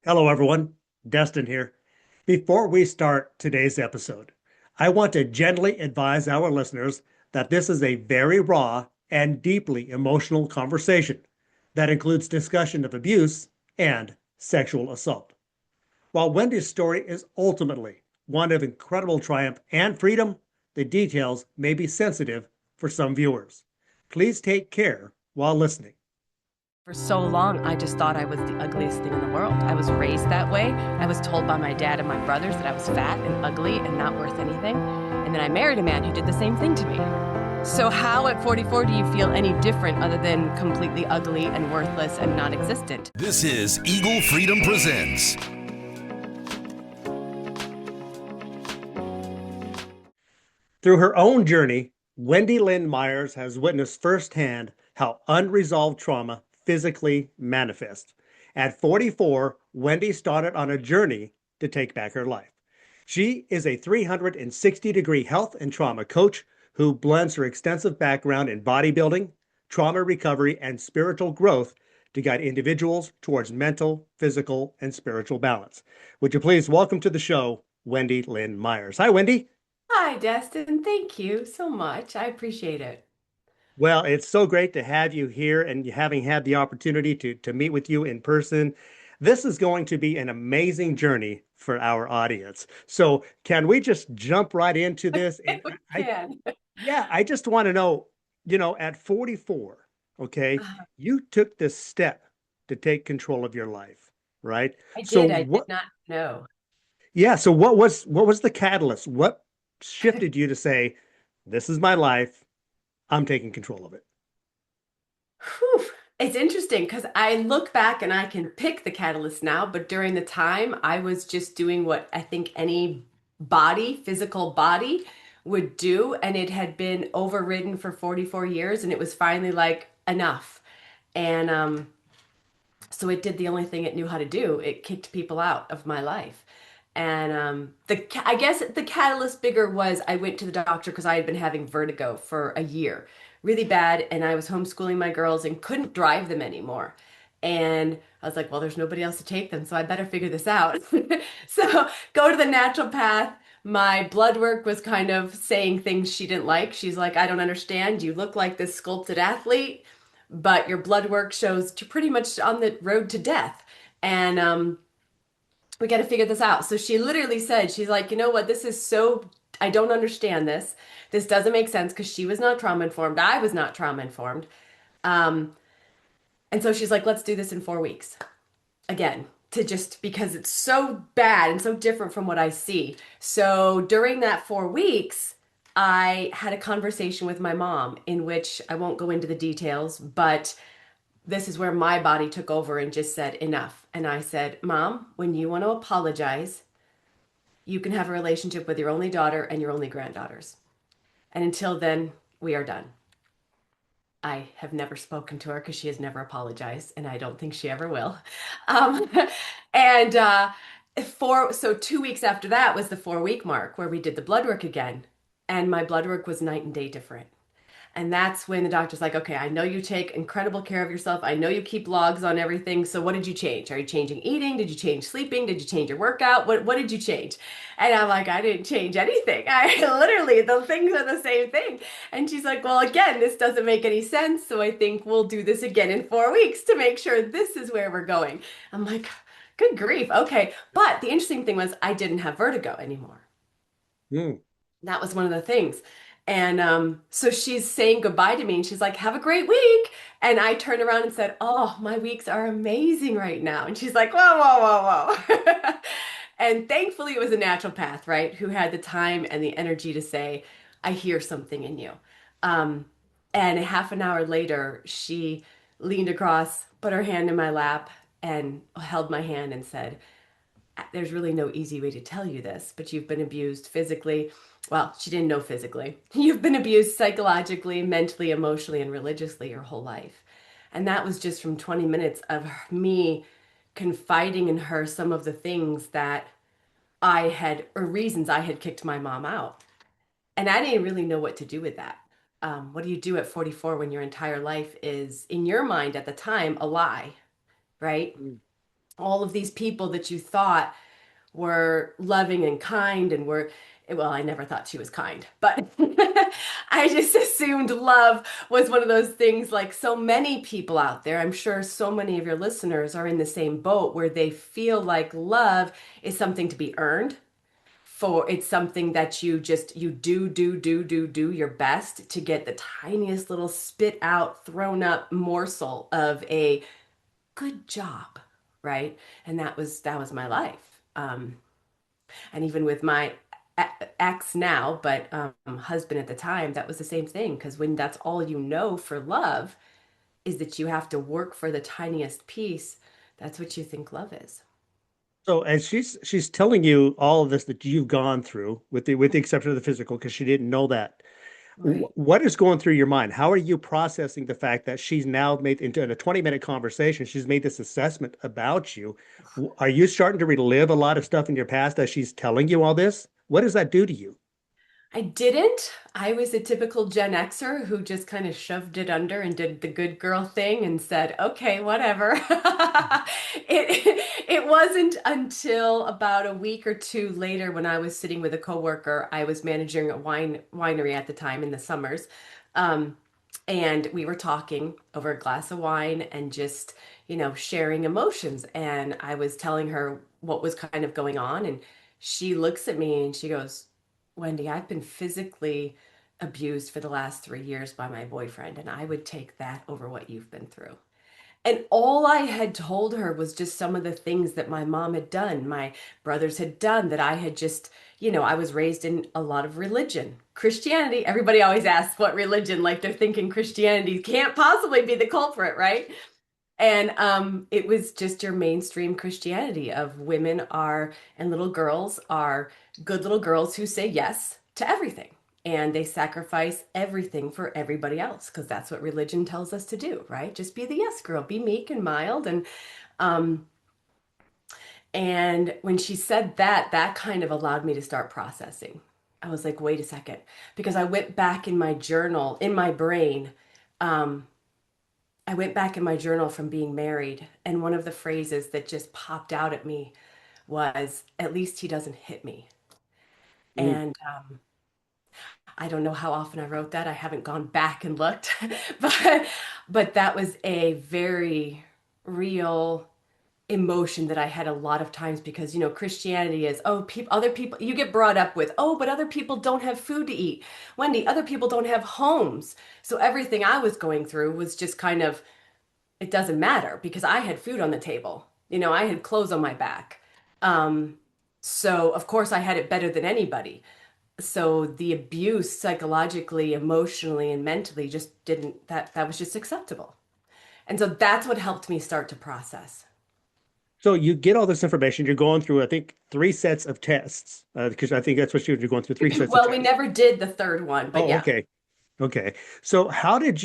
Hello, everyone. Destin here. Before we start today's episode, I want to gently advise our listeners that this is a very raw and deeply emotional conversation that includes discussion of abuse and sexual assault. While Wendy's story is ultimately one of incredible triumph and freedom, the details may be sensitive for some viewers. Please take care while listening. For so long, I just thought I was the ugliest thing in the world. I was raised that way. I was told by my dad and my brothers that I was fat and ugly and not worth anything. And then I married a man who did the same thing to me. So how at 44 do you feel any different other than completely ugly and worthless and non-existent? This is Eagle Freedom Presents. Through her own journey, Wendy Lynn Myers has witnessed firsthand how unresolved trauma physically manifests. At 44, Wendy started on a journey to take back her life. She is a 360-degree health and trauma coach who blends her extensive background in bodybuilding, trauma recovery, and spiritual growth to guide individuals towards mental, physical, and spiritual balance. Would you please welcome to the show, Wendy Lynn Myers. Hi, Wendy. Hi, Destin. Thank you so much. I appreciate it. Well, it's so great to have you here and having had the opportunity to meet with you in person. This is going to be an amazing journey for our audience. So, can we just jump right into this? And We I can. yeah, I just want to know, at 44, okay, you took this step to take control of your life, right? I So did. I did what, not know. yeah, so what was the catalyst? What shifted you to say, this is my life, I'm taking control of it? Whew. It's interesting because I look back and I can pick the catalyst now, but during the time I was just doing what I think any physical body would do, and it had been overridden for 44 years, and it was finally like enough. And so it did the only thing it knew how to do. It kicked people out of my life. And I guess the catalyst bigger was I went to the doctor because I had been having vertigo for a year, really bad, and I was homeschooling my girls and couldn't drive them anymore. And I was like, well, there's nobody else to take them, so I better figure this out. So go to the naturopath. My blood work was kind of saying things she didn't like. She's like, I don't understand. You look like this sculpted athlete, but your blood work shows you're pretty much on the road to death. And we got to figure this out. So she literally said, she's like, you know what? This is so, I don't understand this. This doesn't make sense because she was not trauma informed. I was not trauma informed. Um, and so she's like, let's do this in 4 weeks again, to just because it's so bad and so different from what I see. So during that 4 weeks, I had a conversation with my mom in which I won't go into the details, but this is where my body took over and just said enough. And I said, Mom, when you want to apologize, you can have a relationship with your only daughter and your only granddaughters. And until then, we are done. I have never spoken to her because she has never apologized, and I don't think she ever will. Um, and so 2 weeks after that was the 4 week mark where we did the blood work again. And my blood work was night and day different. And that's when the doctor's like, okay, I know you take incredible care of yourself. I know you keep logs on everything. So what did you change? Are you changing eating? Did you change sleeping? Did you change your workout? What did you change? And I'm like, I didn't change anything. I literally, the things are the same thing. And she's like, well, again, this doesn't make any sense. So I think we'll do this again in 4 weeks to make sure this is where we're going. I'm like, good grief. Okay. But the interesting thing was I didn't have vertigo anymore. Hmm. That was one of the things. And so she's saying goodbye to me and she's like, have a great week. And I turned around and said, oh, my weeks are amazing right now. And she's like, whoa, whoa, whoa, whoa. And thankfully, it was a naturopath, right, who had the time and the energy to say, I hear something in you. Um, and a half an hour later, she leaned across, put her hand in my lap, and held my hand and said, there's really no easy way to tell you this, but you've been abused physically. Well, she didn't know physically. You've been abused psychologically, mentally, emotionally, and religiously your whole life. And that was just from 20 minutes of me confiding in her some of the things that I had, or reasons I had kicked my mom out. And I didn't really know what to do with that. What do you do at 44 when your entire life is, in your mind at the time, a lie, right? all of these people that you thought were loving and kind and were, well, I never thought she was kind, but I just assumed love was one of those things like so many people out there. I'm sure so many of your listeners are in the same boat where they feel like love is something to be earned. For it's something that you do your best to get the tiniest little spit out, thrown up morsel of a good job, right? And that was my life. And even with my ex now, but husband at the time, that was the same thing. Because when that's all you know for love is that you have to work for the tiniest piece, that's what you think love is. So as she's telling you all of this that you've gone through, with the exception of the physical, because she didn't know that. Right. What is going through your mind? How are you processing the fact that she's now made into in a 20-minute conversation, she's made this assessment about you? Are you starting to relive a lot of stuff in your past as she's telling you all this? What does that do to you? I didn't. I was a typical Gen Xer who just kind of shoved it under and did the good girl thing and said, "Okay, whatever." It wasn't until about a week or two later when I was sitting with a coworker. I was managing a winery at the time in the summers. Um, and we were talking over a glass of wine and just, sharing emotions. And I was telling her what was kind of going on. And she looks at me and she goes, Wendy, I've been physically abused for the last 3 years by my boyfriend, and I would take that over what you've been through. And all I had told her was just some of the things that my mom had done, my brothers had done, that I had just, I was raised in a lot of religion. Christianity, everybody always asks what religion, like they're thinking Christianity can't possibly be the culprit, right? And it was just your mainstream Christianity of women are and little girls are good little girls who say yes to everything. And they sacrifice everything for everybody else because that's what religion tells us to do, right? Just be the yes girl, be meek and mild. Um, and when she said that, that kind of allowed me to start processing. I was like, wait a second, because I went back in my journal, in my brain. Um, I went back in my journal from being married, and one of the phrases that just popped out at me was, at least he doesn't hit me. Mm. And I don't know how often I wrote that. I haven't gone back and looked, but but that was a very real emotion that I had a lot of times because Christianity is, oh, people, other people, you get brought up with, oh, but other people don't have food to eat. Wendy, other people don't have homes. So everything I was going through was just kind of, it doesn't matter because I had food on the table. I had clothes on my back. Um, so of course I had it better than anybody. So the abuse psychologically, emotionally, and mentally just didn't, that was just acceptable. And so that's what helped me start to process. So you get all this information. You're going through, I think, three sets of tests because I think that's what you're going through, three sets of Well, we tests. never did the third one, but Oh, yeah. okay. Okay. So how did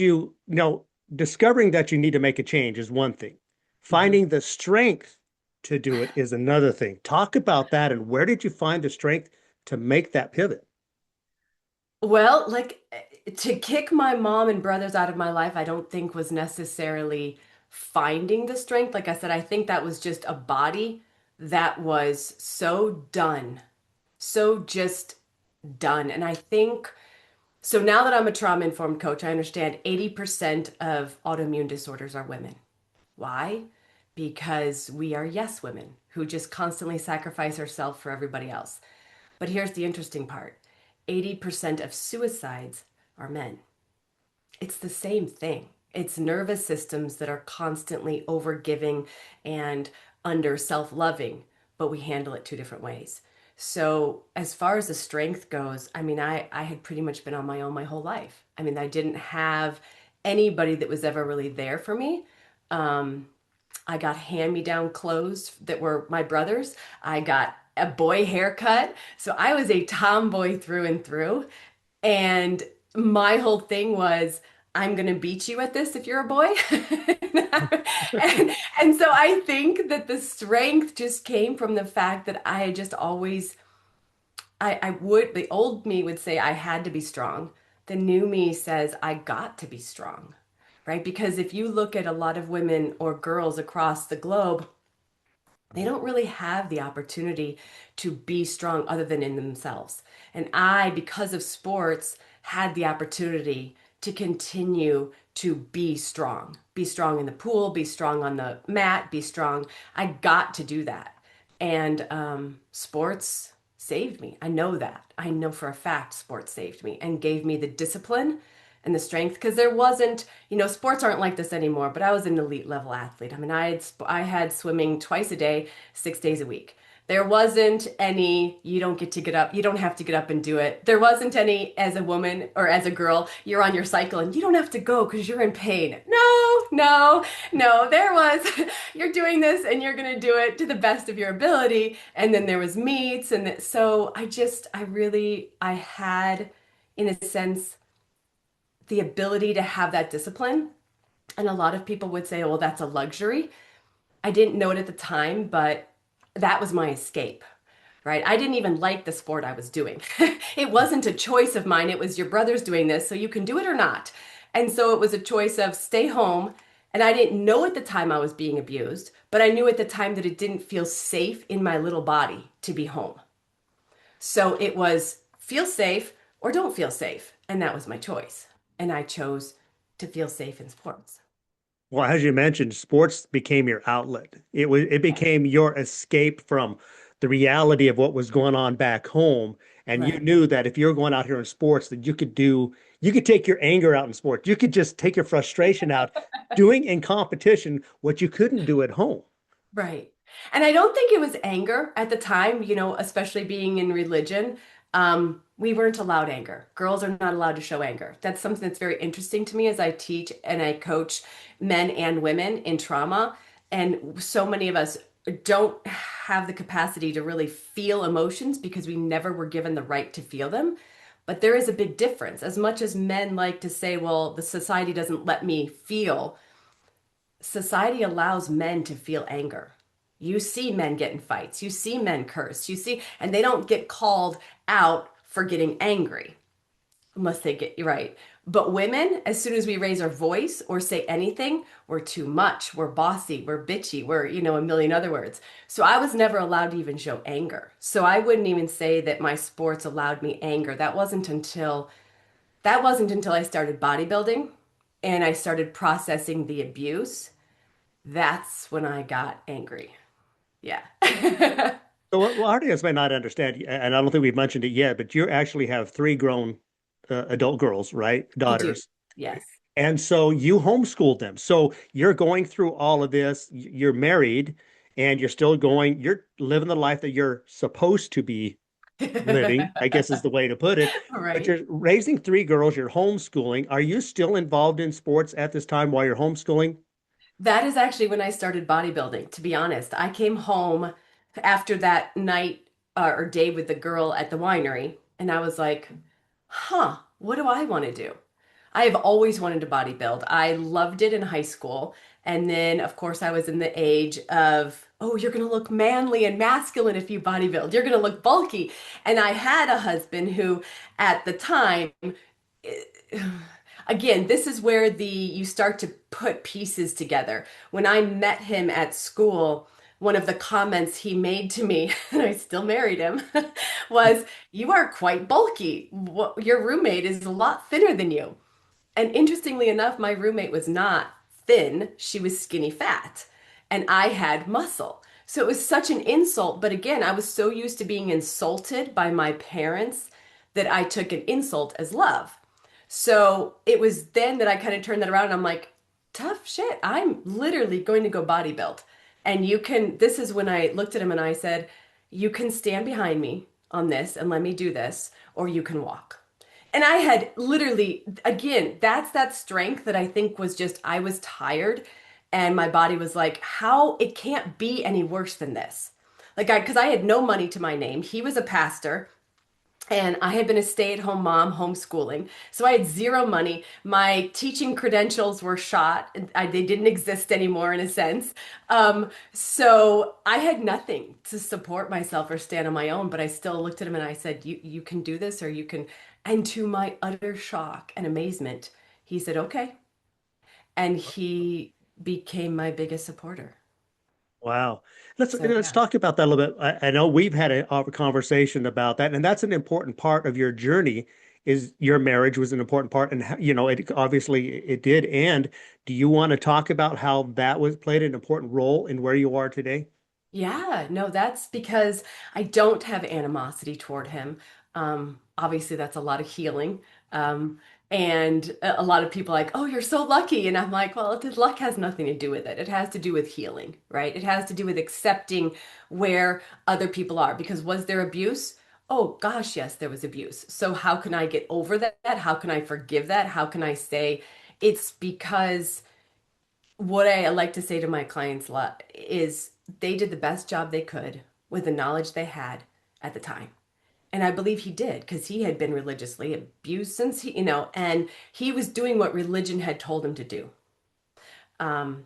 discovering that you need to make a change is one thing. Mhm. Finding the strength to do it is another thing. Talk about that and where did you find the strength to make that pivot? Well, like to kick my mom and brothers out of my life, I don't think was necessarily finding the strength. Like I said, I think that was just a body that was so done, so just done. And I think so now that I'm a trauma informed coach, I understand 80% of autoimmune disorders are women. Why? Because we are yes women who just constantly sacrifice ourselves for everybody else. But here's the interesting part 80% of suicides are men. It's the same thing. It's nervous systems that are constantly overgiving and under self loving, but we handle it two different ways. So, as far as the strength goes, I mean, I had pretty much been on my own my whole life. I mean, I didn't have anybody that was ever really there for me. Um, I got hand-me-down clothes that were my brother's. I got a boy haircut. So I was a tomboy through and through. And my whole thing was, I'm gonna beat you at this if you're a boy. and, and so I think that the strength just came from the fact that I had just always, the old me would say I had to be strong. The new me says I got to be strong, right? Because if you look at a lot of women or girls across the globe, they don't really have the opportunity to be strong other than in themselves. And I, because of sports, had the opportunity to continue to be strong in the pool, be strong on the mat, be strong. I got to do that. And sports saved me. I know that. I know for a fact sports saved me and gave me the discipline and the strength because there wasn't, sports aren't like this anymore, but I was an elite level athlete. I mean, I had swimming twice a day, 6 days a week. There wasn't any, you don't get to get up, you don't have to get up and do it. There wasn't any, as a woman or as a girl, you're on your cycle and you don't have to go because you're in pain. No, no, no. There was, you're doing this and you're going to do it to the best of your ability. And then there was meets. So I had, in a sense, the ability to have that discipline. And a lot of people would say, oh, well, that's a luxury. I didn't know it at the time, but that was my escape, right? I didn't even like the sport I was doing. It wasn't a choice of mine. It was your brother's doing this, so you can do it or not. And so it was a choice of stay home. And I didn't know at the time I was being abused, but I knew at the time that it didn't feel safe in my little body to be home. So it was feel safe or don't feel safe. And that was my choice. And I chose to feel safe in sports. Well, as you mentioned, sports became your outlet. It became your escape from the reality of what was going on back home. And you Right. knew that if you're going out here in sports, that you could take your anger out in sports. You could just take your frustration out doing in competition what you couldn't do at home. Right. And I don't think it was anger at the time, especially being in religion. We weren't allowed anger. Girls are not allowed to show anger. That's something that's very interesting to me as I teach and I coach men and women in trauma. And so many of us don't have the capacity to really feel emotions because we never were given the right to feel them. But there is a big difference. As much as men like to say, well, the society doesn't let me feel, society allows men to feel anger. You see men get in fights, you see men curse, and they don't get called out for getting angry unless they get you right. But women, as soon as we raise our voice or say anything, we're too much, we're bossy, we're bitchy, we're, a million other words. So I was never allowed to even show anger. So I wouldn't even say that my sports allowed me anger. That wasn't until I started bodybuilding and I started processing the abuse. That's when I got angry. Yeah. So what our audience may not understand, and I don't think we've mentioned it yet, but you actually have three grown adult girls, right? I do. Daughters. Yes. And so you homeschooled them. So you're going through all of this. You're married and you're living the life that you're supposed to be living, I guess is the way to put it. But Right. you're raising three girls, you're homeschooling. Are you still involved in sports at this time while you're homeschooling? That is actually when I started bodybuilding, to be honest. I came home after that night or day with the girl at the winery, and I was like, huh, what do I want to do? I have always wanted to bodybuild. I loved it in high school. And then, of course, I was in the age of, oh, you're going to look manly and masculine if you bodybuild. You're going to look bulky. And I had a husband who, at the time, again, this is where you start to put pieces together. When I met him at school, one of the comments he made to me, and I still married him, was, "You are quite bulky. Your roommate is a lot thinner than you." And interestingly enough, my roommate was not thin, she was skinny fat, and I had muscle. So it was such an insult. But again, I was so used to being insulted by my parents that I took an insult as love. So it was then that I kind of turned that around and I'm like, tough shit. I'm literally going to go bodybuild. And this is when I looked at him and I said, you can stand behind me on this and let me do this, or you can walk. And I had literally, again, that's that strength that I think was just, I was tired and my body was like, how, it can't be any worse than this. Because I had no money to my name. He was a pastor. And I had been a stay-at-home mom, homeschooling. So I had zero money. My teaching credentials were shot. They didn't exist anymore in a sense. So I had nothing to support myself or stand on my own, but I still looked at him and I said, you can do this or you can. And to my utter shock and amazement, he said, okay. And he became my biggest supporter. Wow. So Let's yeah. talk about that a little bit. I know we've had a conversation about that, and that's an important part of your journey. Is your marriage was an important part, and it obviously it did. And do you want to talk about how that was played an important role in where you are today? Yeah, no, that's because I don't have animosity toward him. Obviously, that's a lot of healing. And a lot of people like, oh, you're so lucky. And I'm like, well, the luck has nothing to do with it. It has to do with healing, right? It has to do with accepting where other people are. Because was there abuse? Oh, gosh, yes, there was abuse. So how can I get over that? How can I forgive that? How can I say it's because what I like to say to my clients a lot is they did the best job they could with the knowledge they had at the time. And I believe he did because he had been religiously abused since and he was doing what religion had told him to do. Um,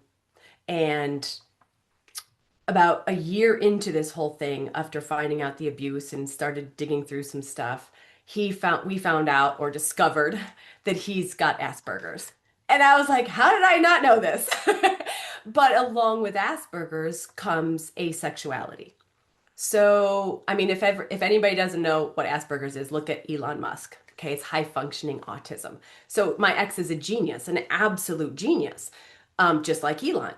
and about a year into this whole thing, after finding out the abuse and started digging through some stuff, we found out or discovered that he's got Asperger's. And I was like, how did I not know this? But along with Asperger's comes asexuality. So, I mean, if anybody doesn't know what Asperger's is, look at Elon Musk. Okay, it's high functioning autism. So my ex is a genius, an absolute genius, just like Elon.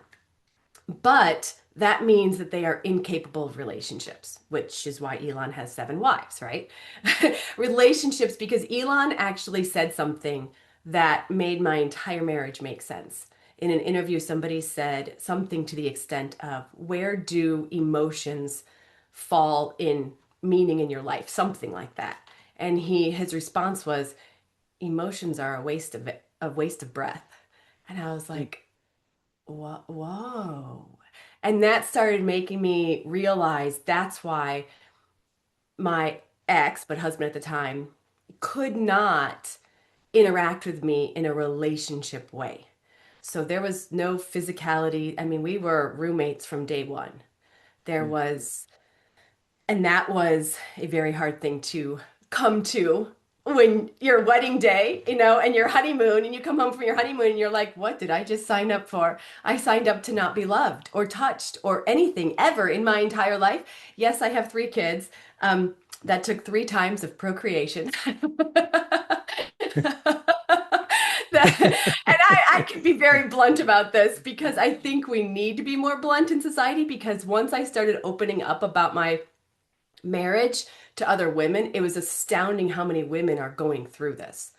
But that means that they are incapable of relationships, which is why Elon has 7 wives, right? Relationships, because Elon actually said something that made my entire marriage make sense. In an interview, somebody said something to the extent of, where do emotions fall in meaning in your life? Something like that. And his response was, emotions are a waste of breath. And I was like, whoa. And that started making me realize that's why my ex, but husband at the time, could not interact with me in a relationship way. So there was no physicality. I mean, we were roommates from day one. There Mm. was, and that was a very hard thing to come to when your wedding day, and your honeymoon, and you come home from your honeymoon and you're like, what did I just sign up for? I signed up to not be loved or touched or anything ever in my entire life. Yes, I have 3 kids. That took 3 times of procreation. And I can be very blunt about this because I think we need to be more blunt in society because once I started opening up about my marriage to other women, it was astounding how many women are going through this,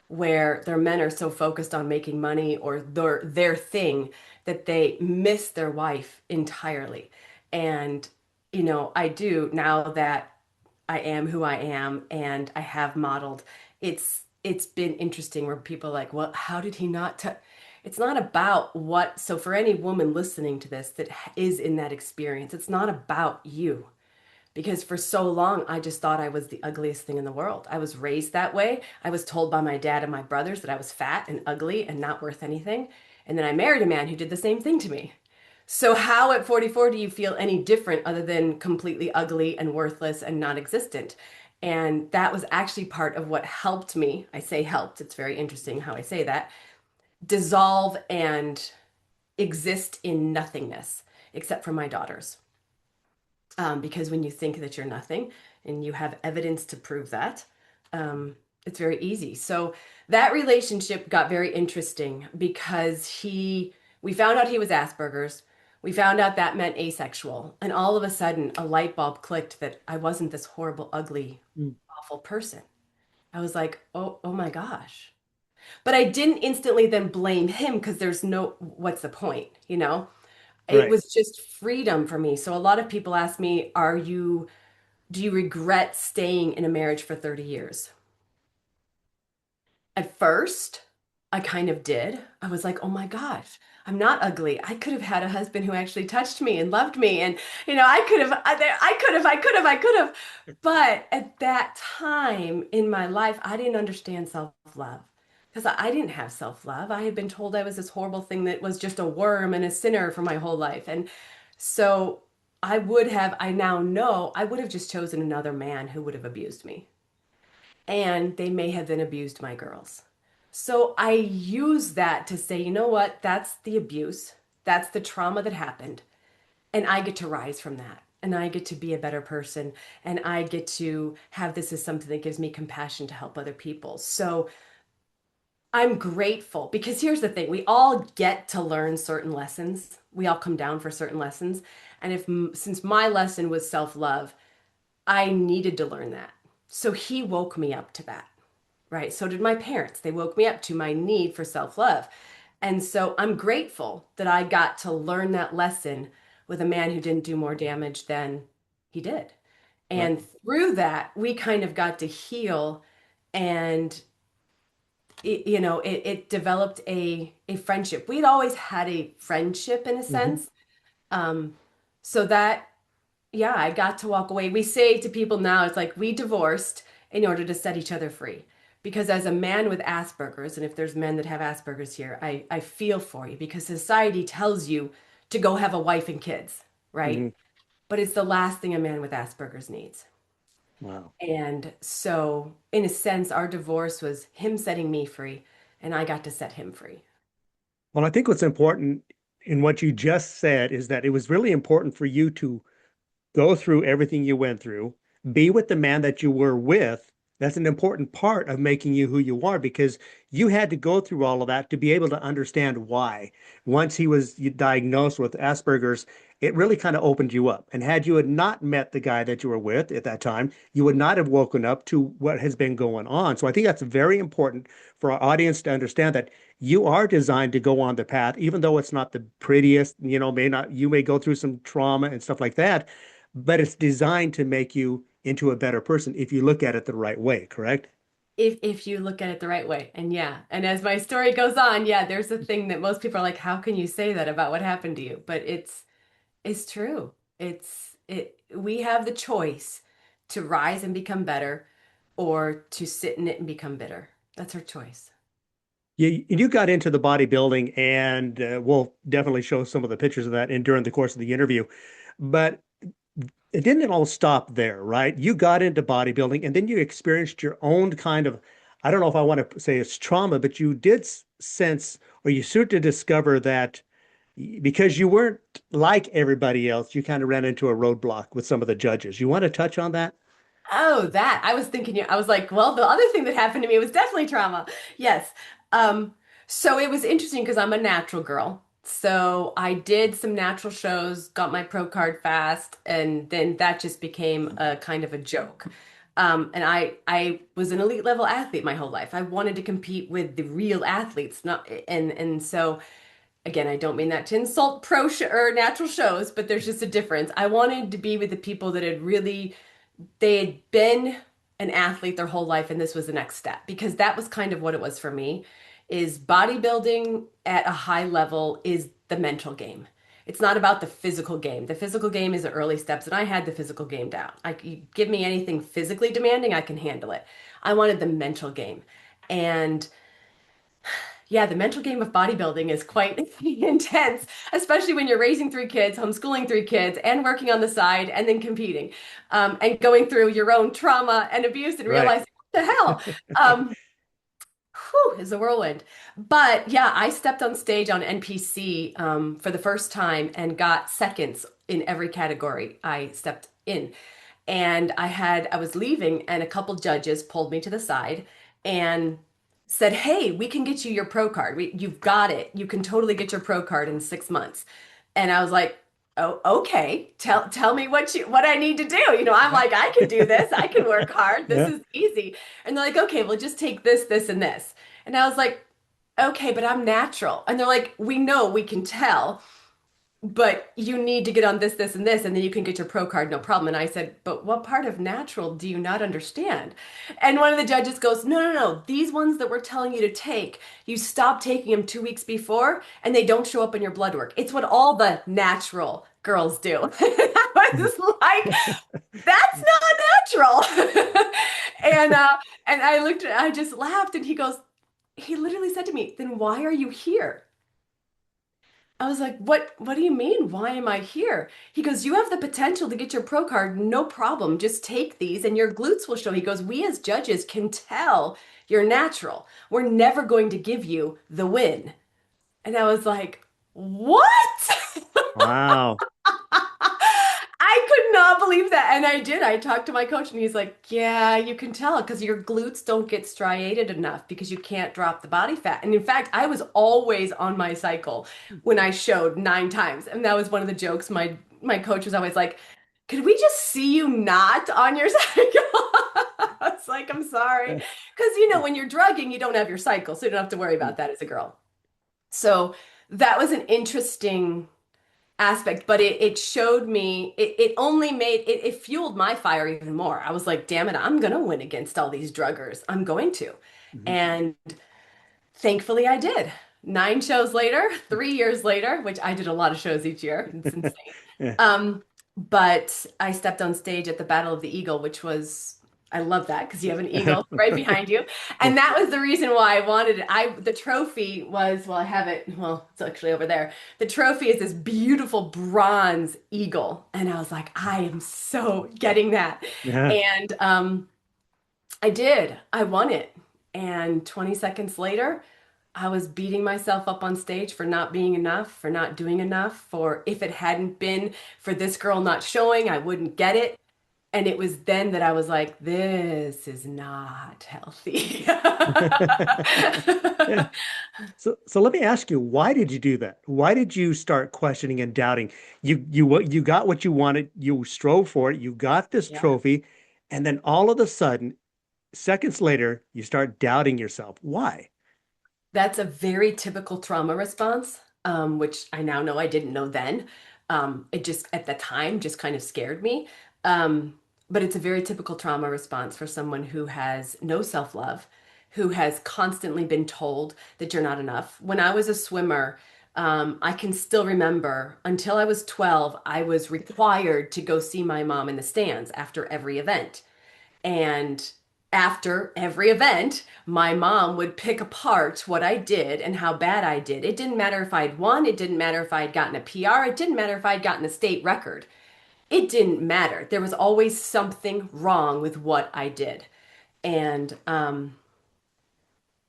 where their men are so focused on making money or their thing that they miss their wife entirely. And I do now that I am who I am and I have modeled. It's been interesting where people are like, well, how did he not it's not about what, so for any woman listening to this that is in that experience, it's not about you because for so long I just thought I was the ugliest thing in the world. I was raised that way. I was told by my dad and my brothers that I was fat and ugly and not worth anything. And then I married a man who did the same thing to me. So how at 44 do you feel any different other than completely ugly and worthless and non-existent? And that was actually part of what helped me. I say helped. It's very interesting how I say that. Dissolve and exist in nothingness, except for my daughters. Because when you think that you're nothing and you have evidence to prove that, it's very easy. So that relationship got very interesting because we found out he was Asperger's. We found out that meant asexual. And all of a sudden, a light bulb clicked that I wasn't this horrible, ugly, Mm. awful person. I was like, oh my gosh. But I didn't instantly then blame him because what's the point, It Right. was just freedom for me. So a lot of people ask me, do you regret staying in a marriage for 30 years? At first, I kind of did. I was like, oh my gosh, I'm not ugly. I could have had a husband who actually touched me and loved me. And, I could have. But at that time in my life, I didn't understand self-love because I didn't have self-love. I had been told I was this horrible thing that was just a worm and a sinner for my whole life. And so I now know I would have just chosen another man who would have abused me and they may have then abused my girls. So I use that to say, you know what? That's the abuse. That's the trauma that happened. And I get to rise from that. And I get to be a better person. And I get to have this as something that gives me compassion to help other people. So I'm grateful because here's the thing, we all get to learn certain lessons. We all come down for certain lessons. And since my lesson was self-love, I needed to learn that. So he woke me up to that, right? So did my parents. They woke me up to my need for self-love. And so I'm grateful that I got to learn that lesson with a man who didn't do more damage than he did. Right. And through that, we kind of got to heal and it developed a friendship. We'd always had a friendship in a Hmm. sense. Um, so that, yeah, I got to walk away. We say to people now, it's like we divorced in order to set each other free. Because as a man with Asperger's, and if there's men that have Asperger's here, I feel for you because society tells you to go have a wife and kids, right? Hmm. But it's the last thing a man with Asperger's needs. Wow. And so, in a sense, our divorce was him setting me free, and I got to set him free. Well, I think what's important in what you just said is that it was really important for you to go through everything you went through, be with the man that you were with. That's an important part of making you who you are because you had to go through all of that to be able to understand why. Once he was diagnosed with Asperger's, it really kind of opened you up. And had you had not met the guy that you were with at that time, you would not have woken up to what has been going on. So I think that's very important for our audience to understand that you are designed to go on the path, even though it's not the prettiest, may not, you may go through some trauma and stuff like that, but it's designed to make you into a better person if you look at it the right way, correct? If you look at it the right way. And yeah, and as my story goes on, yeah, there's a thing that most people are like, how can you say that about what happened to you? But it's true. We have the choice to rise and become better or to sit in it and become bitter. That's our choice. You got into the bodybuilding, and we'll definitely show some of the pictures of that in during the course of the interview. But it didn't all stop there, right? You got into bodybuilding, and then you experienced your own kind of, I don't know if I want to say it's trauma, but you did sense, or you started to discover that because you weren't like everybody else, you kind of ran into a roadblock with some of the judges. You want to touch on that? Oh, that. I was thinking, I was like, well, the other thing that happened to me was definitely trauma. Yes. Um, so it was interesting because I'm a natural girl. So I did some natural shows, got my pro card fast, and then that just became a kind of a joke. And I was an elite level athlete my whole life. I wanted to compete with the real athletes, not and so again, I don't mean that to insult pro sh or natural shows, but there's just a difference. I wanted to be with the people that had really they had been an athlete their whole life and this was the next step because that was kind of what it was for me is bodybuilding at a high level is the mental game. It's not about the physical game. The physical game is the early steps and I had the physical game down. You give me anything physically demanding, I can handle it. I wanted the mental game. And yeah, the mental game of bodybuilding is quite intense, especially when you're raising three kids, homeschooling three kids, and working on the side, and then competing, and going through your own trauma and abuse and Right. realizing, what the hell? Um, Whew, is a whirlwind. But yeah, I stepped on stage on NPC for the first time and got seconds in every category I stepped in. And I was leaving, and a couple judges pulled me to the side and said, "Hey, we can get you your pro card. You've got it. You can totally get your pro card in 6 months." And I was like, "Oh, okay. Tell me what I need to do." I'm like, "I can do this. I can work hard. This Yeah. is easy." And they're like, "Okay, well, just take this, this, and this." And I was like, "Okay, but I'm natural." And they're like, "We know, we can tell, but you need to get on this, this, and this, and then you can get your pro card, no problem." And I said, "But what part of natural do you not understand?" And one of the judges goes, "No, no, no. These ones that we're telling you to take, you stop taking them 2 weeks before, and they don't show up in your blood work. It's what all the natural girls do." I was like, "That's not natural." And I looked at, I just laughed, and he literally said to me, "Then why are you here?" I was like, what do you mean? Why am I here?" He goes, "You have the potential to get your pro card, no problem. Just take these and your glutes will show." He goes, "We as judges can tell you're natural. We're never going to give you the win." And I was like, "What?" Wow. I could not believe that. And I did. I talked to my coach and he's like, yeah, you can tell because your glutes don't get striated enough because you can't drop the body fat. And in fact, I was always on my cycle when I showed 9 times. And that was one of the jokes. My coach was always like, could we just see you not on your cycle? I was like, I'm sorry. Because, when you're drugging, you don't have your cycle. So you don't have to worry about that as a girl. So that was an interesting aspect, but it showed me it only made it fueled my fire even more. I was like, damn it, I'm gonna win against all these druggers. I'm going to. Mhm. And thankfully I did. 9 shows later, 3 years later, which I did a lot of shows each year. It's insane. Yeah. But I stepped on stage at the Battle of the Eagle, which was I love that because you have an eagle right behind you. Yeah. And that was the reason why I wanted it. The trophy was, well, I have it. Well, it's actually over there. The trophy is this beautiful bronze eagle. And I was like, I am so getting that. Yeah. And I did. I won it. And 20 seconds later, I was beating myself up on stage for not being enough, for not doing enough, for if it hadn't been for this girl not showing, I wouldn't get it. And it was then that I was like, this is not healthy. Yeah. So let me ask you, why did you do that? Why did you start questioning and doubting? You got what you wanted, you strove for it, you got this Yeah. trophy, and then all of a sudden, seconds later, you start doubting yourself. Why? That's a very typical trauma response, which I now know I didn't know then. It just, at the time, just kind of scared me. Um, but it's a very typical trauma response for someone who has no self-love, who has constantly been told that you're not enough. When I was a swimmer, I can still remember until I was 12, I was required to go see my mom in the stands after every event. And after every event, my mom would pick apart what I did and how bad I did. It didn't matter if I'd won, it didn't matter if I'd gotten a PR, it didn't matter if I'd gotten a state record. It didn't matter. There was always something wrong with what I did. And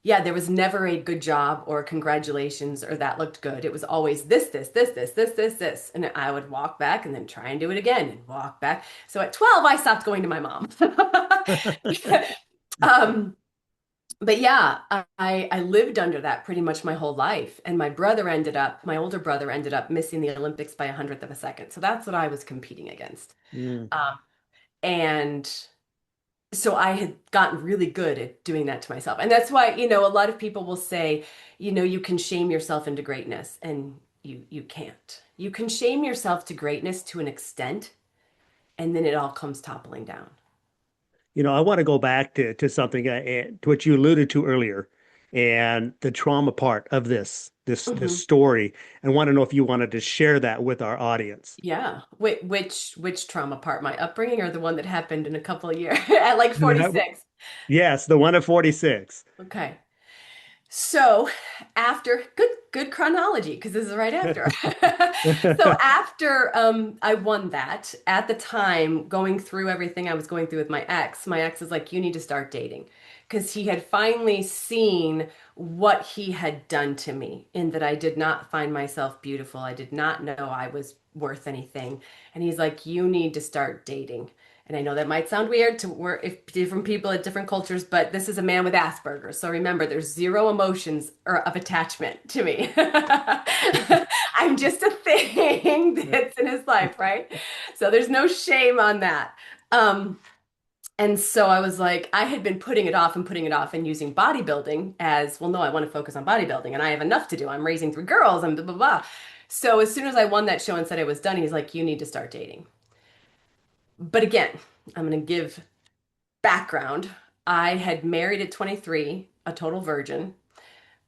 yeah, there was never a good job or congratulations or that looked good. It was always this. And I would walk back and then try and do it again and walk back. So at 12, I stopped going to my mom. Um, but yeah, I lived under that pretty much my whole life. And my older brother ended up missing the Olympics by 100th of a second. So that's what I was competing against. Mm. Um, and so I had gotten really good at doing that to myself. And that's why, a lot of people will say, you can shame yourself into greatness, and you can't. You can shame yourself to greatness to an extent, and then it all comes toppling down. I want to go back to something to what you alluded to earlier, and the trauma part of this Hmm. story, and want to know if you wanted to share that with our audience. Yeah. Which trauma part? My upbringing or the one that happened in a couple of years at like 46? Yes, the one at 46. Okay. So after good chronology because this is right after. So after I won that, at the time going through everything I was going through with my ex is like, you need to start dating because he had finally seen what he had done to me in that I did not find myself beautiful. I did not know I was worth anything. And he's like, you need to start dating. And I know that might sound weird to where if different people at different cultures, but this is a man with Asperger. So remember, there's zero emotions or of attachment to me. I'm just a thing that's in his life, right? So there's no shame on that. Um, and so I was like, I had been putting it off and putting it off and using bodybuilding as, well, no, I want to focus on bodybuilding and I have enough to do. I'm raising 3 girls and blah, blah, blah. So as soon as I won that show and said I was done, he's like, you need to start dating. But again, I'm going to give background. I had married at 23, a total virgin,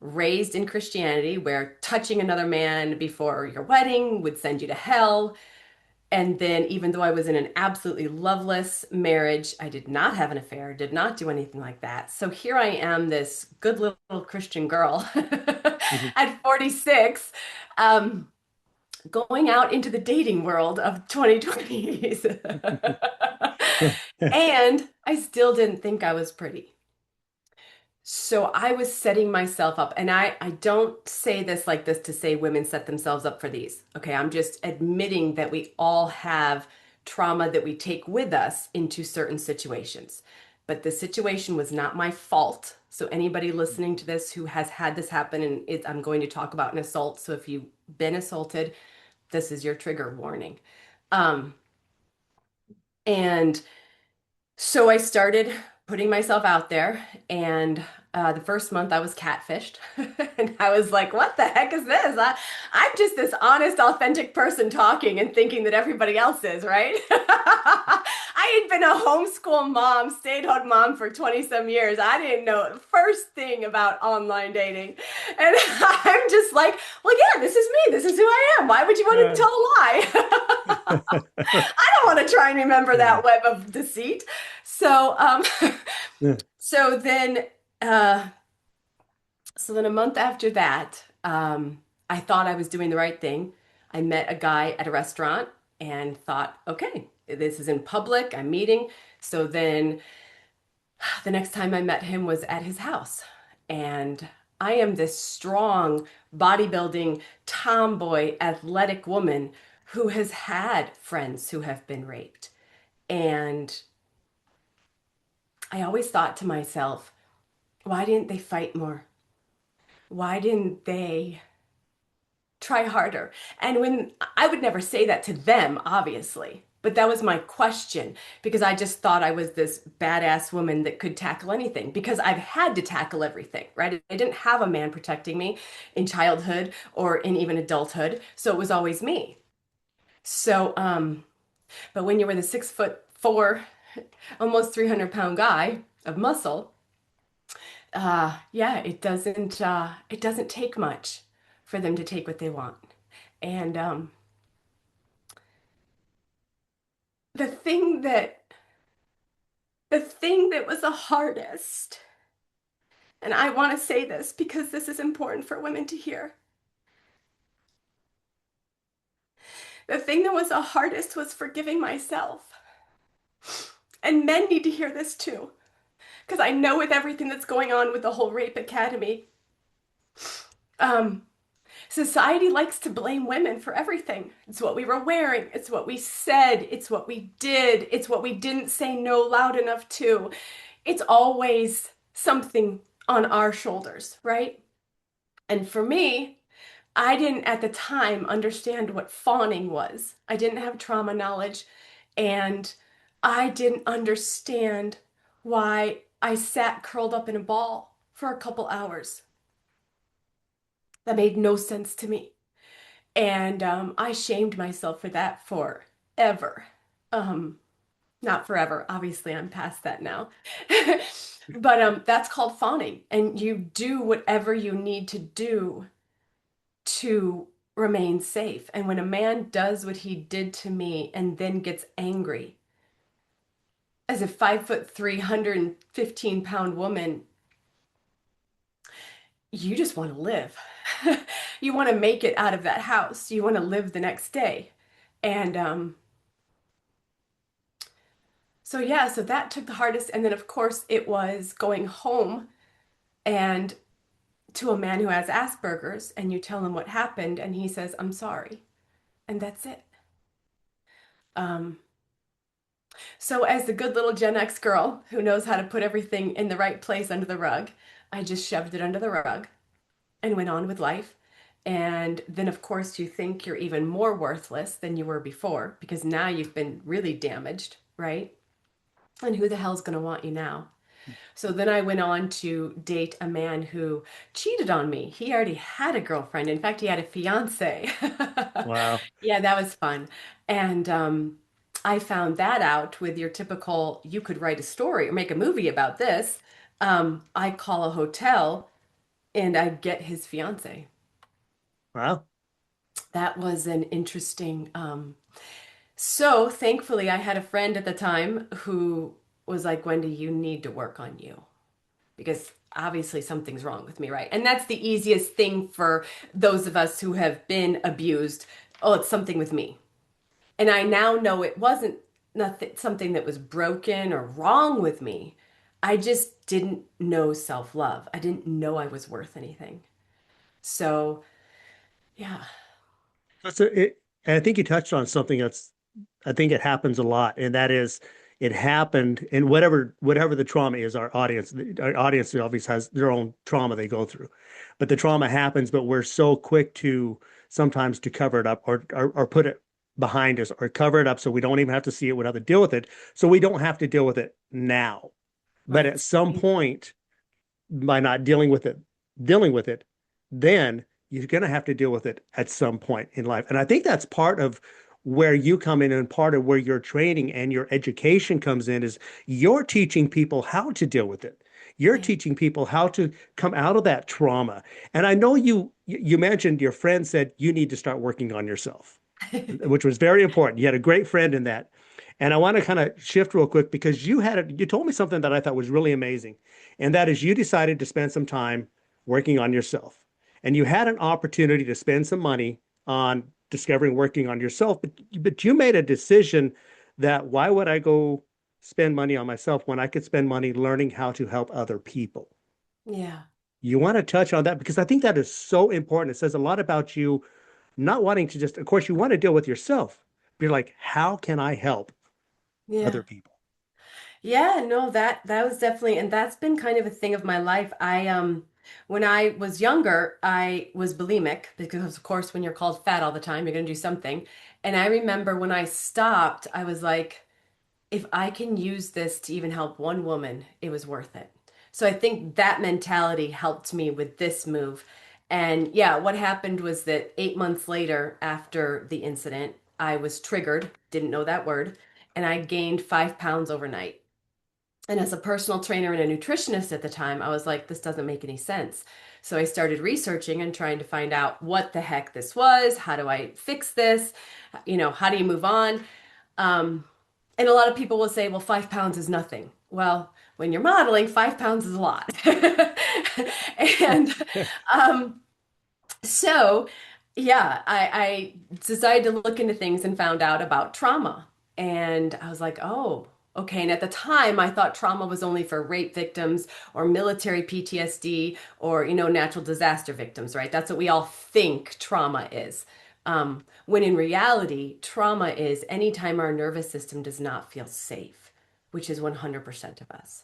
raised in Christianity, where touching another man before your wedding would send you to hell. And then, even though I was in an absolutely loveless marriage, I did not have an affair, did not do anything like that. So here I am, this good little Christian girl at 46, um, going out into the dating world of 2020s. And I still didn't think I was pretty. So I was setting myself up, and I don't say this like this to say women set themselves up for these. Okay, I'm just admitting that we all have trauma that we take with us into certain situations. But the situation was not my fault. So anybody listening to this who has had this happen, and I'm going to talk about an assault. So if you've been assaulted, this is your trigger warning. Um, and so I started putting myself out there, and the first month I was catfished, and I was like, "What the heck is this? I'm just this honest, authentic person talking and thinking that everybody else is, right?" I had been a homeschool mom, stay-at-home mom for 20 some years. I didn't know the first thing about online dating, and I'm just like, "Well, yeah, this is me. This is who I am. Why would you want to tell a lie?" I don't want to try and remember that web of deceit. So, so then, uh, so then a month after that, I thought I was doing the right thing. I met a guy at a restaurant and thought, okay, this is in public. I'm meeting. So then the next time I met him was at his house. And I am this strong, bodybuilding, tomboy, athletic woman who has had friends who have been raped. And I always thought to myself, why didn't they fight more? Why didn't they try harder? And when I would never say that to them, obviously, but that was my question because I just thought I was this badass woman that could tackle anything because I've had to tackle everything, right? I didn't have a man protecting me in childhood or in even adulthood, so it was always me. So, but when you were the 6'4", almost 300-pound guy of muscle, yeah, it doesn't take much for them to take what they want. And the thing that the thing that was the hardest, and I want to say this because this is important for women to hear. The thing that was the hardest was forgiving myself. And men need to hear this too, because I know with everything that's going on with the whole rape academy, um, society likes to blame women for everything. It's what we were wearing, it's what we said, it's what we did, it's what we didn't say no loud enough to. It's always something on our shoulders, right? And for me, I didn't at the time understand what fawning was. I didn't have trauma knowledge, and I didn't understand why I sat curled up in a ball for a couple hours. That made no sense to me. And I shamed myself for that forever. Um, Not forever. Obviously, I'm past that now. But that's called fawning. And you do whatever you need to do to remain safe. And when a man does what he did to me and then gets angry, as a 5'3", 115-pound woman, you just want to live. You want to make it out of that house. You want to live the next day. And so yeah, so that took the hardest. And then of course it was going home and to a man who has Asperger's and you tell him what happened and he says, "I'm sorry." And that's it. Um, so as the good little Gen X girl who knows how to put everything in the right place under the rug, I just shoved it under the rug and went on with life. And then, of course, you think you're even more worthless than you were before because now you've been really damaged, right? And who the hell's going to want you now? So then I went on to date a man who cheated on me. He already had a girlfriend. In fact, he had a fiance. Wow. Yeah, that was fun. And I found that out with your typical, you could write a story or make a movie about this. I call a hotel and I get his fiance. Wow. That was an interesting. So thankfully, I had a friend at the time who was like, "Wendy, you need to work on you because obviously something's wrong with me, right?" And that's the easiest thing for those of us who have been abused. Oh, it's something with me. And I now know it wasn't nothing, something that was broken or wrong with me. I just didn't know self-love. I didn't know I was worth anything. So, yeah. And I think you touched on something that's I think it happens a lot, and that is it happened in whatever the trauma is. Our audience obviously has their own trauma they go through, but the trauma happens. But we're so quick to sometimes to cover it up or put it behind us or cover it up so we don't even have to see it. We don't have to deal with it, so we don't have to deal with it now. But Right. at some point, by not dealing with it, then you're going to have to deal with it at some point in life. And I think that's part of where you come in and part of where your training and your education comes in is you're teaching people how to deal with it. You're Yeah. teaching people how to come out of that trauma. And I know you mentioned your friend said you need to start working on yourself, which was very important. You had a great friend in that. And I want to kind of shift real quick because you told me something that I thought was really amazing. And that is you decided to spend some time working on yourself. And you had an opportunity to spend some money on discovering working on yourself, but you made a decision that why would I go spend money on myself when I could spend money learning how to help other people? Yeah. You want to touch on that because I think that is so important. It says a lot about you not wanting to just, of course, you want to deal with yourself. But you're like, how can I help other Yeah. people? Yeah, no, that was definitely, and that's been kind of a thing of my life. When I was younger, I was bulimic because of course when you're called fat all the time, you're gonna do something. And I remember when I stopped, I was like, if I can use this to even help one woman, it was worth it. So I think that mentality helped me with this move. And yeah, what happened was that 8 months later, after the incident, I was triggered, didn't know that word, and I gained 5 pounds overnight. And as a personal trainer and a nutritionist at the time, I was like, this doesn't make any sense. So I started researching and trying to find out what the heck this was. How do I fix this? How do you move on? Um, and a lot of people will say, well, 5 pounds is nothing. Well, when you're modeling, 5 pounds is a lot. And um, so, yeah, I decided to look into things and found out about trauma. And I was like, oh, okay. And at the time, I thought trauma was only for rape victims or military PTSD or, natural disaster victims, right? That's what we all think trauma is. When in reality, trauma is anytime our nervous system does not feel safe, which is 100% of us.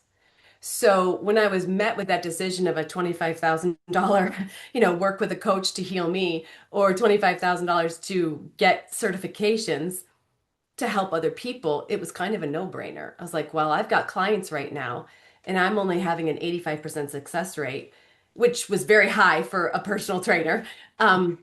So when I was met with that decision of a $25,000, work with a coach to heal me or $25,000 to get certifications to help other people, it was kind of a no-brainer. I was like, well, I've got clients right now and I'm only having an 85% success rate, which was very high for a personal trainer. Um,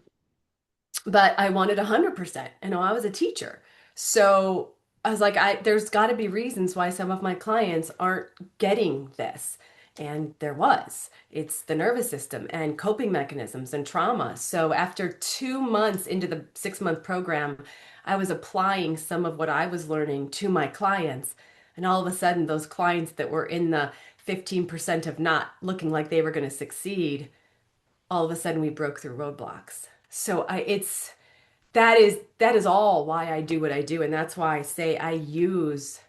but I wanted 100%. I was a teacher. So I was like, there's got to be reasons why some of my clients aren't getting this. And there was. It's the nervous system and coping mechanisms and trauma. So after 2 months into the 6 month program, I was applying some of what I was learning to my clients. And all of a sudden, those clients that were in the 15% of not looking like they were going to succeed, all of a sudden we broke through roadblocks. So that is all why I do what I do. And that's why I say I use,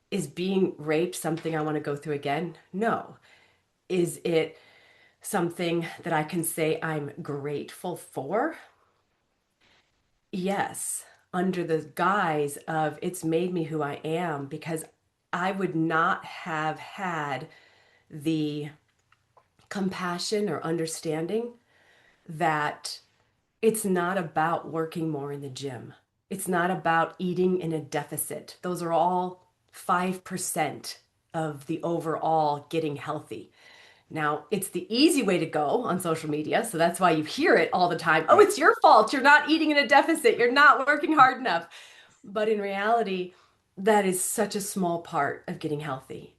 is being raped something I want to go through again? No. Is it something that I can say I'm grateful for? Yes, under the guise of it's made me who I am, because I would not have had the compassion or understanding that it's not about working more in the gym. It's not about eating in a deficit. Those are all 5% of the overall getting healthy. Now, it's the easy way to go on social media. So that's why you hear it all the time. Oh, Right. it's your fault. You're not eating in a deficit. You're not working hard enough. But in reality, that is such a small part of getting healthy.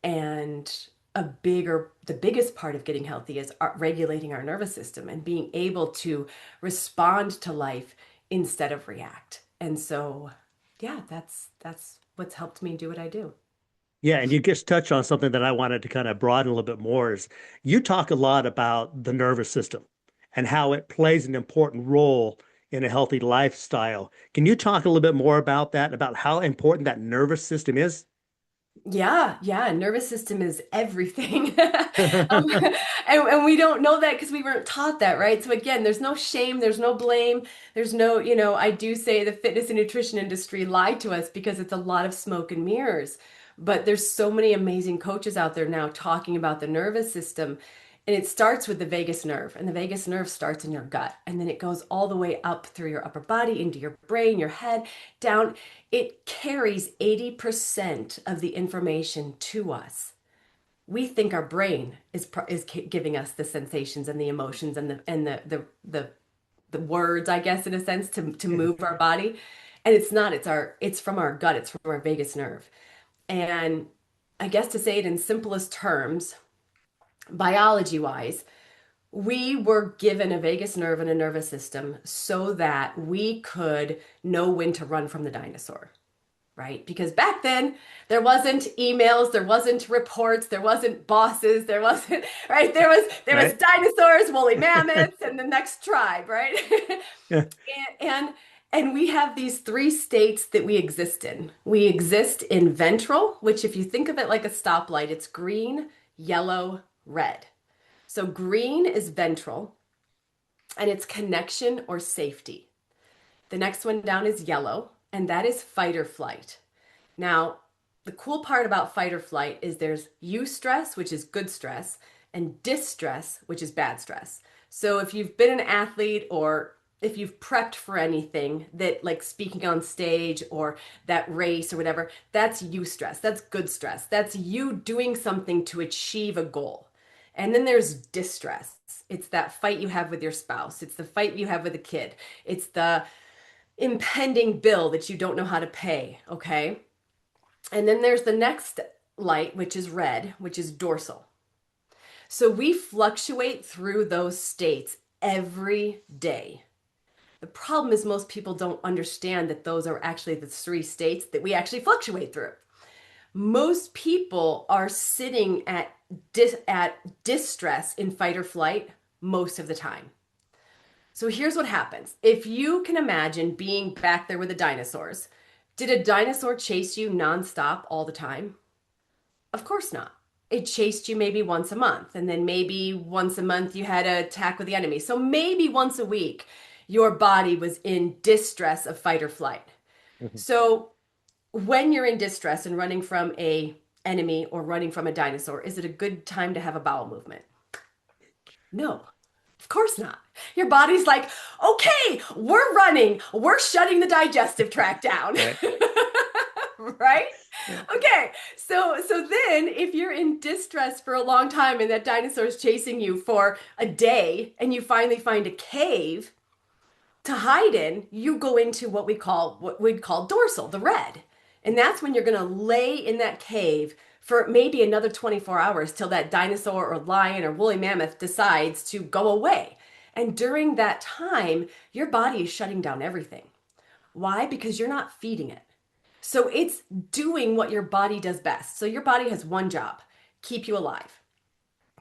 And the biggest part of getting healthy is regulating our nervous system and being able to respond to life instead of react. And so, yeah, that's what's helped me do what I do. Yeah, and you just touched on something that I wanted to kind of broaden a little bit more is you talk a lot about the nervous system and how it plays an important role in a healthy lifestyle. Can you talk a little bit more about that, about how important that nervous system is? Yeah, yeah, nervous system is everything. And we don't know that because we weren't taught that, right? So again, there's no shame, there's no blame, there's no, I do say the fitness and nutrition industry lied to us because it's a lot of smoke and mirrors. But there's so many amazing coaches out there now talking about the nervous system. And it starts with the vagus nerve, and the vagus nerve starts in your gut, and then it goes all the way up through your upper body into your brain, your head, down. It carries 80% of the information to us. We think our brain is giving us the sensations and the emotions and the words, I guess, in a sense, to move our body. And it's not, it's from our gut, it's from our vagus nerve. And I guess to say it in simplest terms, biology wise, we were given a vagus nerve and a nervous system so that we could know when to run from the dinosaur, right? Because back then there wasn't emails, there wasn't reports, there wasn't bosses, there wasn't, right? There was Right? dinosaurs, woolly mammoths, and the next tribe, right? Yeah. and and we have these three states that we exist in. We exist in ventral, which if you think of it like a stoplight, it's green, yellow, red. So green is ventral and it's connection or safety. The next one down is yellow, and that is fight or flight. Now, the cool part about fight or flight is there's eustress, which is good stress, and distress, which is bad stress. So if you've been an athlete or if you've prepped for anything that like speaking on stage or that race or whatever, that's eustress. That's good stress. That's you doing something to achieve a goal. And then there's distress. It's that fight you have with your spouse. It's the fight you have with a kid. It's the impending bill that you don't know how to pay, okay? And then there's the next light, which is red, which is dorsal. So we fluctuate through those states every day. The problem is most people don't understand that those are actually the three states that we actually fluctuate through. Most people are sitting at distress in fight or flight most of the time. So here's what happens. If you can imagine being back there with the dinosaurs, did a dinosaur chase you nonstop all the time? Of course not. It chased you maybe once a month, and then maybe once a month you had an attack with the enemy. So maybe once a week your body was in distress of fight or flight. Mhm. So when you're in distress and running from a enemy or running from a dinosaur, is it a good time to have a bowel movement? No, of course not. Your body's like, okay, we're running, we're shutting the digestive tract down. Right. Right? Yeah. Okay. So then if you're in distress for a long time and that dinosaur is chasing you for a day and you finally find a cave to hide in, you go into what we'd call dorsal, the red. And that's when you're going to lay in that cave for maybe another 24 hours till that dinosaur or lion or woolly mammoth decides to go away. And during that time, your body is shutting down everything. Why? Because you're not feeding it. So it's doing what your body does best. So your body has one job: keep you alive,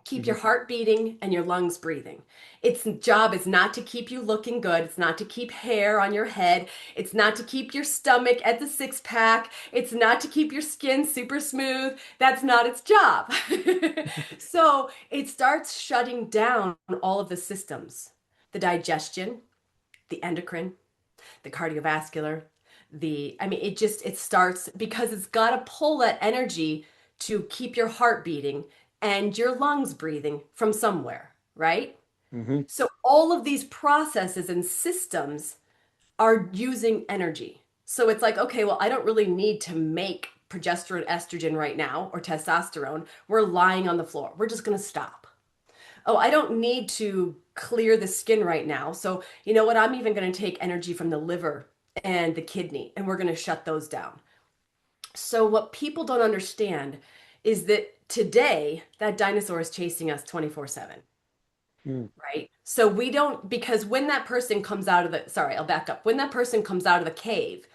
keep your Mhm. heart beating and your lungs breathing. Its job is not to keep you looking good. It's not to keep hair on your head. It's not to keep your stomach at the six pack. It's not to keep your skin super smooth. That's not its job. So it starts shutting down all of the systems: the digestion, the endocrine, the cardiovascular, it starts because it's got to pull that energy to keep your heart beating and your lungs breathing from somewhere, right? Mhm. So all of these processes and systems are using energy. So it's like, okay, well, I don't really need to make progesterone, estrogen right now or testosterone. We're lying on the floor. We're just going to stop. Oh, I don't need to clear the skin right now. So, you know what? I'm even going to take energy from the liver and the kidney, and we're going to shut those down. So, what people don't understand is that today, that dinosaur is chasing us 24/7, Mm. right? So, we don't, because when that person comes out of sorry, I'll back up. When that person comes out of the cave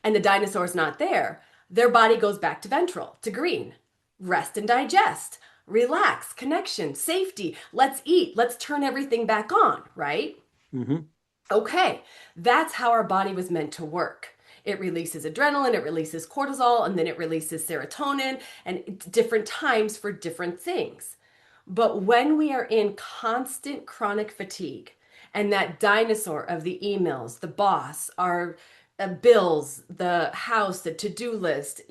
and the dinosaur's not there, their body goes back to ventral, to green. Rest and digest, relax, connection, safety. Let's eat. Let's turn everything back on, right? Mhm. Okay, that's how our body was meant to work. It releases adrenaline, it releases cortisol, and then it releases serotonin, and it's different times for different things. But when we are in constant chronic fatigue, and that dinosaur of the emails, the boss, our bills, the house, the to-do list,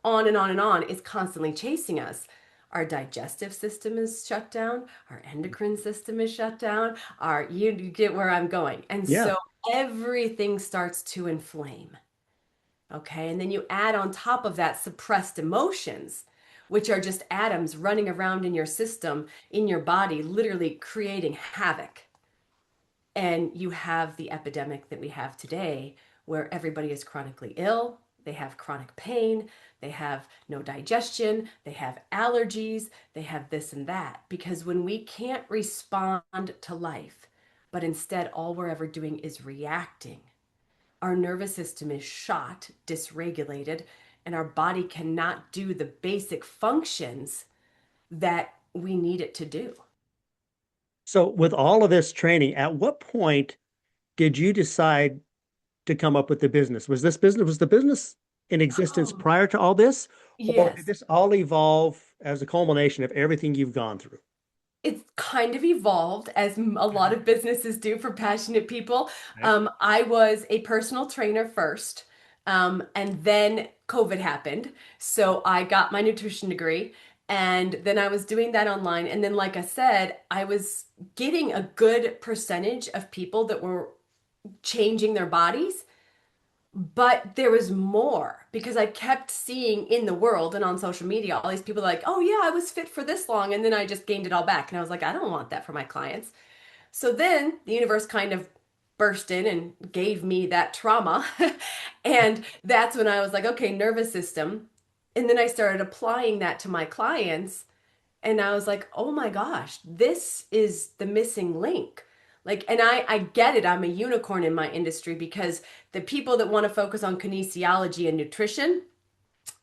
on and on and on is constantly chasing us. Our digestive system is shut down, our endocrine system is shut down, you get where I'm going. And Yeah. so everything starts to inflame. Okay. And then you add on top of that suppressed emotions, which are just atoms running around in your system, in your body, literally creating havoc. And you have the epidemic that we have today where everybody is chronically ill, they have chronic pain, they have no digestion, they have allergies, they have this and that. Because when we can't respond to life, but instead all we're ever doing is reacting, our nervous system is shot, dysregulated, and our body cannot do the basic functions that we need it to do. So, with all of this training, at what point did you decide to come up with the business? Was the business in existence Oh, prior to all this, or did yes. this all evolve as a culmination of everything you've gone through? It's kind of evolved as a lot of businesses do for passionate people. Okay. I was a personal trainer first, and then COVID happened. So I got my nutrition degree, and then I was doing that online. And then, like I said, I was getting a good percentage of people that were changing their bodies. But there was more because I kept seeing in the world and on social media all these people like, oh, yeah, I was fit for this long. And then I just gained it all back. And I was like, I don't want that for my clients. So then the universe kind of burst in and gave me that trauma. And that's when I was like, okay, nervous system. And then I started applying that to my clients. And I was like, oh my gosh, this is the missing link. Like, and I get it. I'm a unicorn in my industry because the people that want to focus on kinesiology and nutrition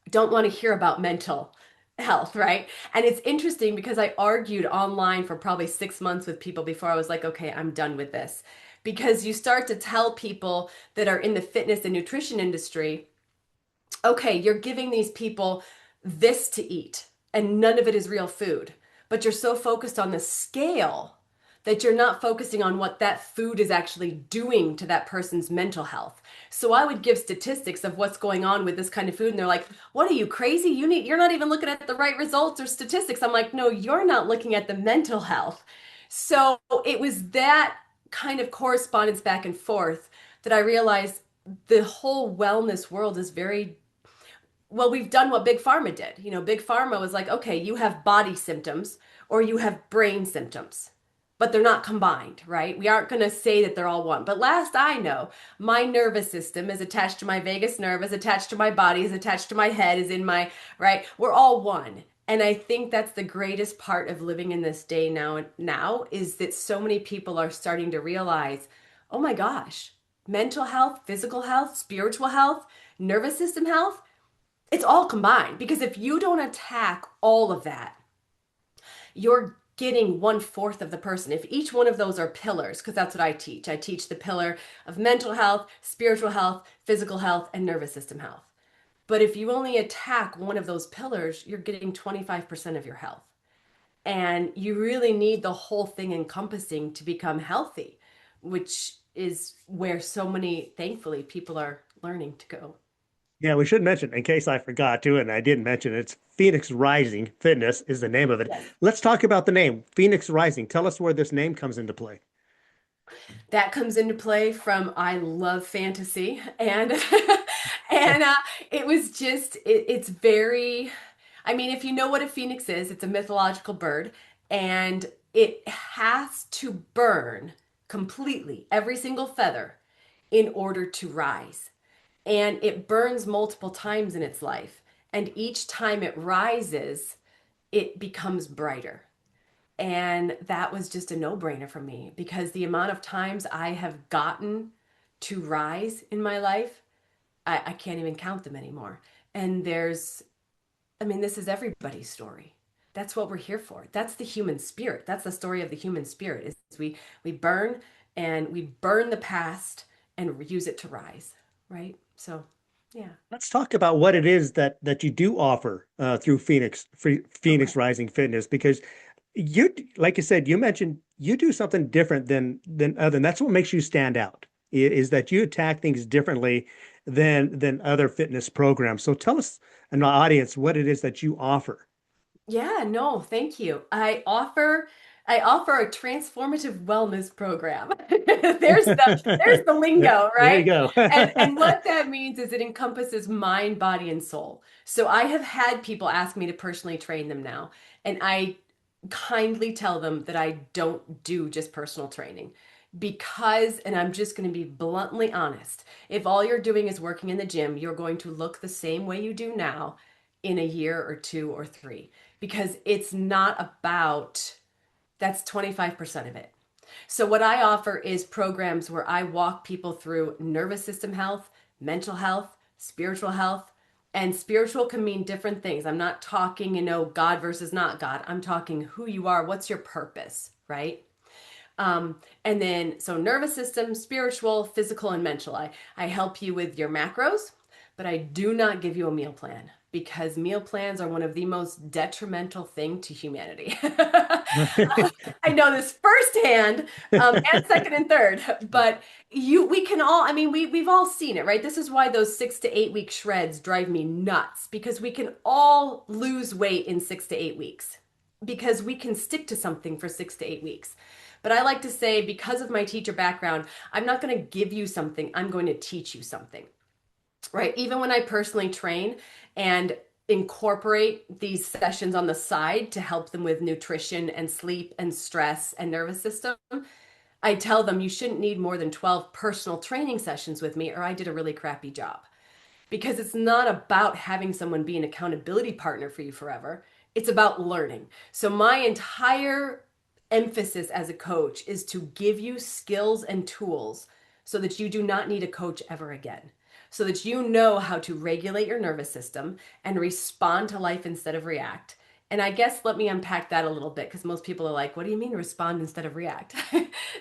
don't want to hear about mental health, right? And it's interesting because I argued online for probably 6 months with people before I was like, okay, I'm done with this. Because you start to tell people that are in the fitness and nutrition industry, okay, you're giving these people this to eat and none of it is real food, but you're so focused on the scale that you're not focusing on what that food is actually doing to that person's mental health. So I would give statistics of what's going on with this kind of food and they're like, "What are you crazy? You're not even looking at the right results or statistics." I'm like, "No, you're not looking at the mental health." So it was that kind of correspondence back and forth that I realized the whole wellness world is very well, we've done what Big Pharma did. Big Pharma was like, okay, you have body symptoms or you have brain symptoms, but they're not combined, right? We aren't going to say that they're all one. But last I know, my nervous system is attached to my vagus nerve, is attached to my body, is attached to my head, is in my, right? We're all one. And I think that's the greatest part of living in this day now is that so many people are starting to realize, oh my gosh, mental health, physical health, spiritual health, nervous system health, it's all combined because if you don't attack all of that, you're getting 1/4 of the person. If each one of those are pillars, because that's what I teach the pillar of mental health, spiritual health, physical health, and nervous system health. But if you only attack one of those pillars, you're getting 25% of your health. And you really need the whole thing encompassing to become healthy, which is where so many, thankfully, people are learning to go. Yeah, we should mention, in case I forgot to, and I didn't mention, it's Phoenix Rising Fitness is the name of it. Yes. Let's talk about the name, Phoenix Rising. Tell us where this name comes into play. That comes into play from I love fantasy and and it was just it's very I mean if you know what a phoenix is, it's a mythological bird and it has to burn completely every single feather in order to rise. And it burns multiple times in its life. And each time it rises, it becomes brighter. And that was just a no brainer for me because the amount of times I have gotten to rise in my life, I can't even count them anymore. And I mean, this is everybody's story. That's what we're here for. That's the human spirit. That's the story of the human spirit is we burn and we burn the past and use it to rise, right? So Yeah. Let's talk about what it is that you do offer through Okay. Phoenix Rising Fitness, because you, like you said, you mentioned you do something different than other, and that's what makes you stand out, is that you attack things differently than other fitness programs. So tell us and our audience what it is that you offer. Yeah, no, thank you. I offer a transformative wellness program. There's the lingo, There you right? go. And what that means is it encompasses mind, body, and soul. So I have had people ask me to personally train them now, and I kindly tell them that I don't do just personal training because, and I'm just going to be bluntly honest, if all you're doing is working in the gym, you're going to look the same way you do now in a year or two or three because it's not about that's 25% of it. So, what I offer is programs where I walk people through nervous system health, mental health, spiritual health. And spiritual can mean different things. I'm not talking, God versus not God. I'm talking who you are, what's your purpose, right? And then, so nervous system, spiritual, physical, and mental. I help you with your macros, but I do not give you a meal plan because meal plans are one of the most detrimental thing to humanity. I know this firsthand, and second and third, but we can all, I mean, we've all seen it, right? This is why those 6 to 8 week shreds drive me nuts because we can all lose weight in 6 to 8 weeks because we can stick to something for 6 to 8 weeks. But I like to say, because of my teacher background, I'm not going to give you something, I'm going to teach you something, right? Even when I personally train and incorporate these sessions on the side to help them with nutrition and sleep and stress and nervous system, I tell them you shouldn't need more than 12 personal training sessions with me, or I did a really crappy job because it's not about having someone be an accountability partner for you forever. It's about learning. So, my entire emphasis as a coach is to give you skills and tools so that you do not need a coach ever again. So that you know how to regulate your nervous system and respond to life instead of react. And I guess let me unpack that a little bit because most people are like, what do you mean respond instead of react?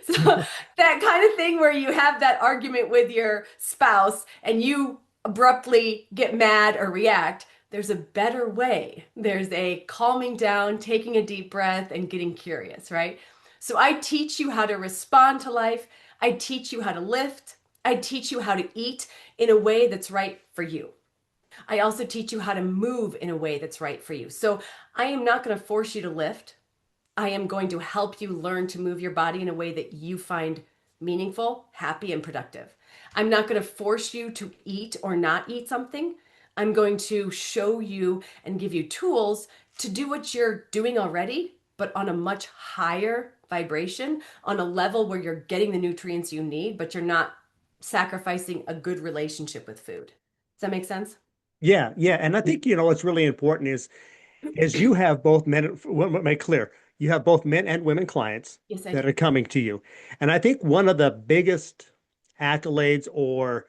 So, that kind of thing where you have that argument with your spouse and you abruptly get mad or react, there's a better way. There's a calming down, taking a deep breath, and getting curious, right? So I teach you how to respond to life. I teach you how to lift. I teach you how to eat in a way that's right for you. I also teach you how to move in a way that's right for you. So I am not going to force you to lift. I am going to help you learn to move your body in a way that you find meaningful, happy, and productive. I'm not going to force you to eat or not eat something. I'm going to show you and give you tools to do what you're doing already, but on a much higher vibration, on a level where you're getting the nutrients you need, but you're not sacrificing a good relationship with food. Does that make sense? Yeah, yeah. And I think, what's really important is you have both men, let me make clear, you have both men and women clients Yes, I that are do. coming to you. And I think one of the biggest accolades, or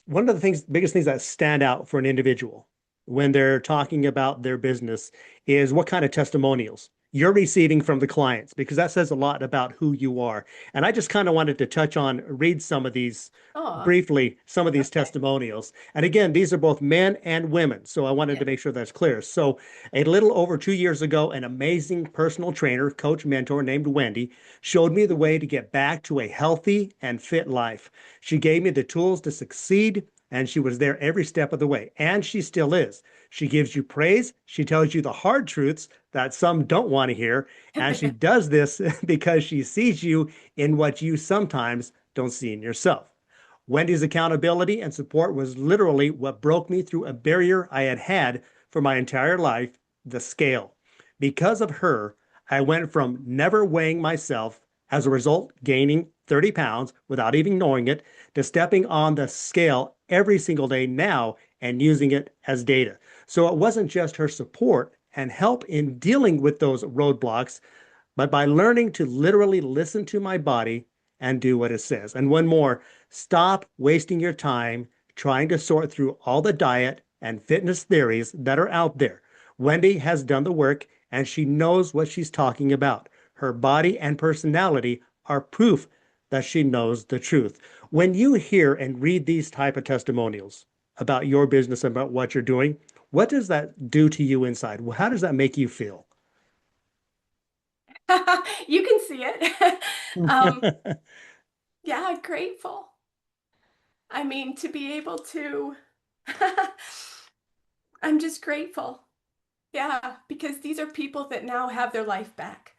one of the biggest things that stand out for an individual when they're talking about their business is what kind of testimonials you're receiving from the clients, because that says a lot about who you are. And I just kind of wanted to read some of these Oh, briefly, some of these okay. testimonials. And again, these are both men and women. So I wanted Yeah. to make sure that's clear. So a little over 2 years ago, an amazing personal trainer, coach, mentor named Wendy showed me the way to get back to a healthy and fit life. She gave me the tools to succeed, and she was there every step of the way. And she still is. She gives you praise. She tells you the hard truths that some don't want to hear. And she does this because she sees you in what you sometimes don't see in yourself. Wendy's accountability and support was literally what broke me through a barrier I had had for my entire life, the scale. Because of her, I went from never weighing myself, as a result, gaining 30 pounds without even knowing it, to stepping on the scale every single day now and using it as data. So it wasn't just her support and help in dealing with those roadblocks, but by learning to literally listen to my body and do what it says. And one more, stop wasting your time trying to sort through all the diet and fitness theories that are out there. Wendy has done the work and she knows what she's talking about. Her body and personality are proof that she knows the truth. When you hear and read these type of testimonials, about your business, about what you're doing, what does that do to you inside? How does that make you feel? You can see it. Um, yeah, grateful. I mean, to be able to, I'm just grateful. Yeah, because these are people that now have their life back.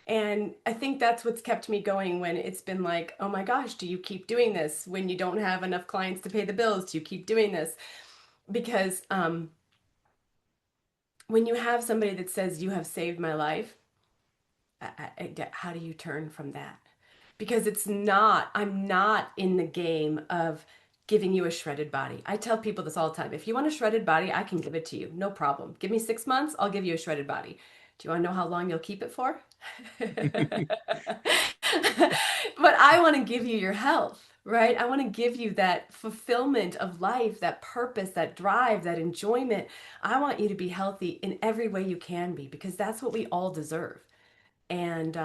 And I think that's what's kept me going when it's been like, oh my gosh, do you keep doing this when you don't have enough clients to pay the bills? Do you keep doing this? Because when you have somebody that says you have saved my life, how do you turn from that? Because I'm not in the game of giving you a shredded body. I tell people this all the time. If you want a shredded body, I can give it to you. No problem. Give me 6 months, I'll give you a shredded body. Do you want to know how long you'll keep it for? But I want to give you your health, right? I want to give you that fulfillment of life, that purpose, that drive, that enjoyment. I want you to be healthy in every way you can be because that's what we all deserve. And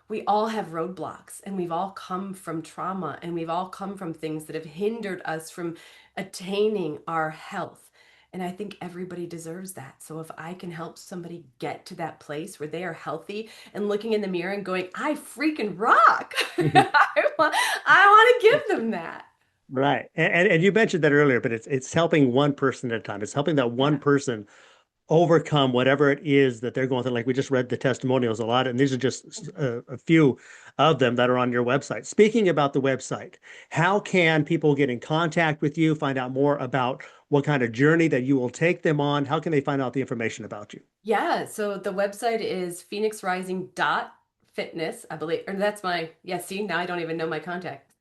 we all have roadblocks and we've all come from trauma and we've all come from things that have hindered us from attaining our health. And I think everybody deserves that. So if I can help somebody get to that place where they are healthy and looking in the mirror and going, I freaking rock, I want to give them that. Right. And you mentioned that earlier, but it's helping one person at a time. It's helping that one Yeah. person overcome whatever it is that they're going through. Like we just read the testimonials a lot, and these are just a few of them that are on your website. Speaking about the website, how can people get in contact with you, find out more about what kind of journey that you will take them on? How can they find out the information about you? Yeah, so the website is phoenixrising.fitness, I believe. Or that's my, yeah, see, now I don't even know my contact.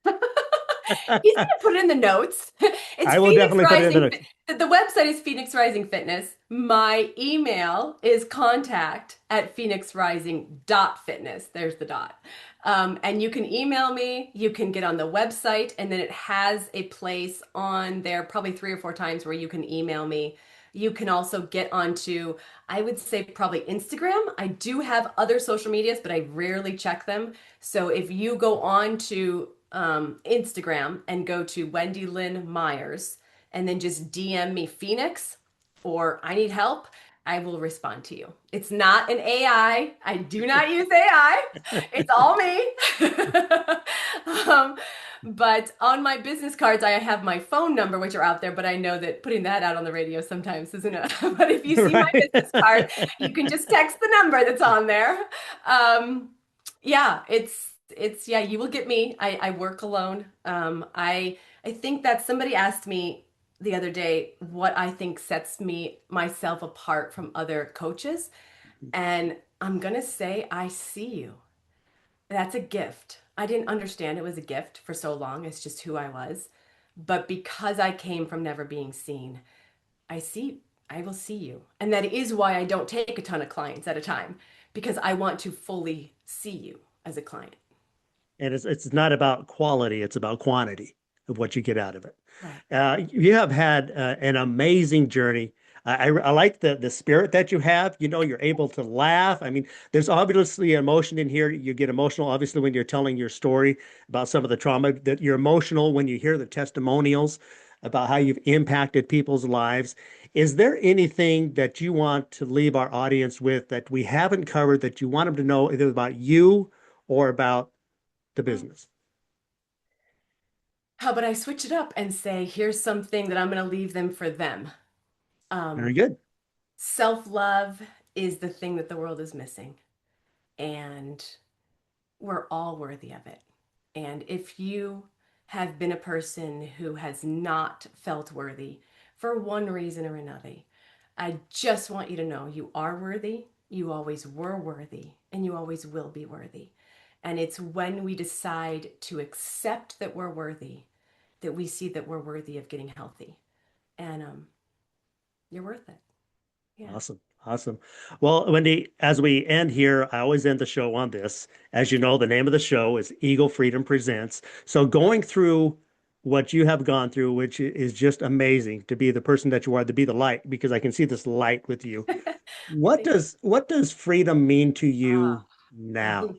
He's gonna put it in the notes. It's I will Phoenix definitely put it in the Rising. notes. The website is Phoenix Rising Fitness. My email is contact@phoenixrising.fitness. There's the dot. And you can email me, you can get on the website, and then it has a place on there, probably 3 or 4 times, where you can email me. You can also get onto, I would say, probably Instagram. I do have other social medias, but I rarely check them. So if you go on to Instagram and go to Wendy Lynn Myers and then just DM me Phoenix or I need help, I will respond to you. It's not an AI. I do not use AI. It's all me. um, but on my business cards, I have my phone number, which are out there, but I know that putting that out on the radio sometimes isn't it? But if you see my Right. business card, you can just text the number that's on there. Um, yeah, it's yeah, you will get me. I work alone. I think that somebody asked me the other day what I think sets me myself apart from other coaches, and I'm gonna say I see you. That's a gift. I didn't understand it was a gift for so long. It's just who I was. But because I came from never being seen, I see, I will see you. And that is why I don't take a ton of clients at a time because I want to fully see you as a client. And it's not about quality, it's about quantity of what you get out of it. Right. You have had an amazing journey. I like the spirit that you have. You know, you're able to laugh. I mean, there's obviously emotion in here. You get emotional, obviously, when you're telling your story about some of the trauma. That you're emotional when you hear the testimonials about how you've impacted people's lives. Is there anything that you want to leave our audience with that we haven't covered that you want them to know either about you or about the business? How about I switch it up and say, here's something that I'm going to leave them for them. Very Um, good. Self-love is the thing that the world is missing, and we're all worthy of it. And if you have been a person who has not felt worthy for one reason or another, I just want you to know you are worthy, you always were worthy, and you always will be worthy. And it's when we decide to accept that we're worthy that we see that we're worthy of getting healthy. And you're worth it. Yeah. Awesome. Awesome. Well, Wendy, as we end here, I always end the show on this. As you know, the name of the show is Eagle Freedom Presents. So going through what you have gone through, which is just amazing to be the person that you are, to be the light, because I can see this light with you. Thank What does freedom mean to you Ah. now?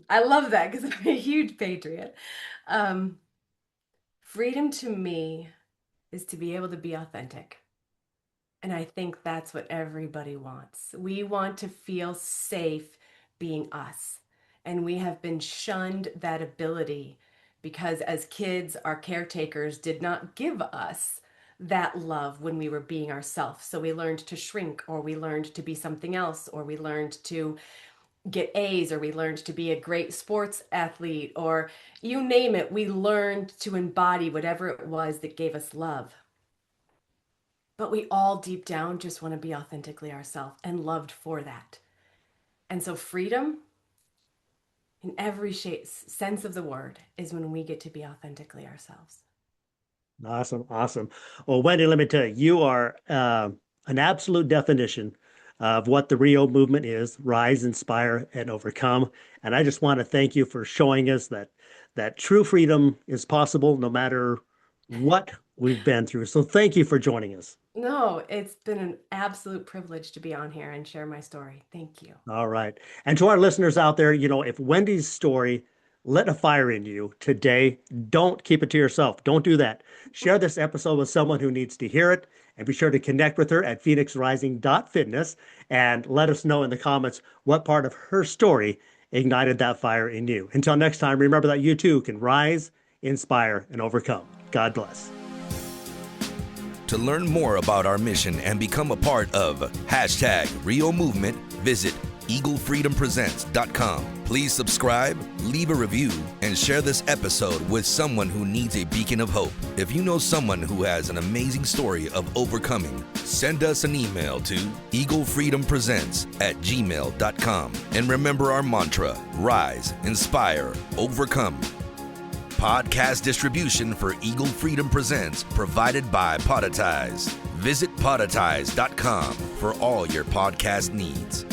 I love that because I'm a huge patriot. Um, Freedom to me. is to be able to be authentic. And I think that's what everybody wants. We want to feel safe being us. And we have been shunned that ability because as kids, our caretakers did not give us that love when we were being ourselves. So we learned to shrink, or we learned to be something else, or we learned to get A's, or we learned to be a great sports athlete, or you name it. We learned to embody whatever it was that gave us love. But we all deep down just want to be authentically ourselves and loved for that. And so freedom, in every sense of the word, is when we get to be authentically ourselves. Awesome. Awesome. Well, Wendy, let me tell you, you are an absolute definition of what the Rio movement is: rise, inspire, and overcome. And I just want to thank you for showing us that true freedom is possible no matter what we've been through. So thank you for joining us. No, it's been an absolute privilege to be on here and share my story. Thank you. All right. And to our listeners out there, if Wendy's story lit a fire in you today, don't keep it to yourself. Don't do that. Share this episode with someone who needs to hear it, and be sure to connect with her at phoenixrising.fitness and let us know in the comments what part of her story ignited that fire in you. Until next time, remember that you too can rise, inspire, and overcome. God bless. To learn more about our mission and become a part of #Rio Movement, visit eaglefreedompresents.com. Please subscribe, leave a review, and share this episode with someone who needs a beacon of hope. If you know someone who has an amazing story of overcoming, send us an email to eaglefreedompresents@gmail.com. And remember our mantra: rise, inspire, overcome. Podcast distribution for Eagle Freedom Presents provided by Podetize. Visit podetize.com for all your podcast needs.